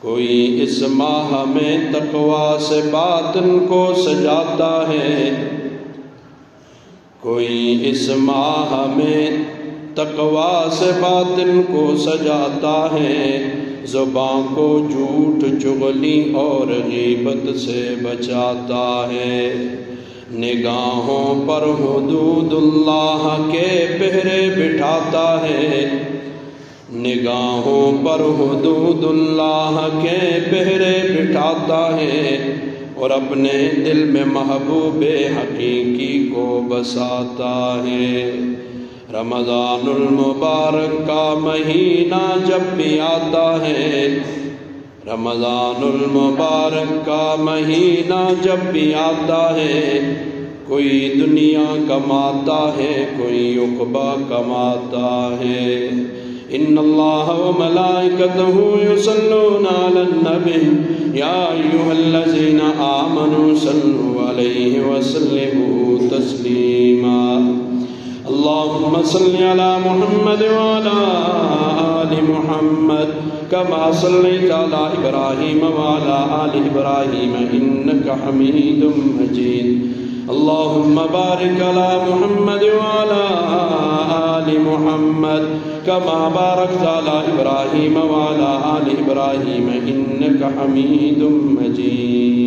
کوئی اس ماہ میں تقویٰ سے باطن کو سجاتا ہے، کوئی اس ماہ میں تقویٰ سے باطن کو سجاتا ہے، زبان کو جھوٹ چغلی اور غیبت سے بچاتا ہے، نگاہوں پر حدود اللہ کے پہرے بٹھاتا ہے، نگاہوں پر حدود اللہ کے پہرے بٹھاتا ہے، اور اپنے دل میں محبوب حقیقی کو بساتا ہے۔ رمضان المبارک کا مہینہ جب بھی آتا ہے، رمضان المبارک کا مہینہ جب بھی آتا ہے، کوئی دنیا کماتا ہے، کوئی عقبہ کماتا ہے۔ ان اللہ وملائکتہ یصلون علی النبی یا ایھا الذین آمنوا صلوا علیہ وسلموا تسلیما۔ اللهم صل على محمد وعلى آل محمد كما صليت على إبراهيم وعلى آل إبراهيم إنك حميد مجيد۔ اللهم بارك على محمد وعلى آل محمد كما باركت على إبراهيم وعلى آل إبراهيم إنك حميد مجيد۔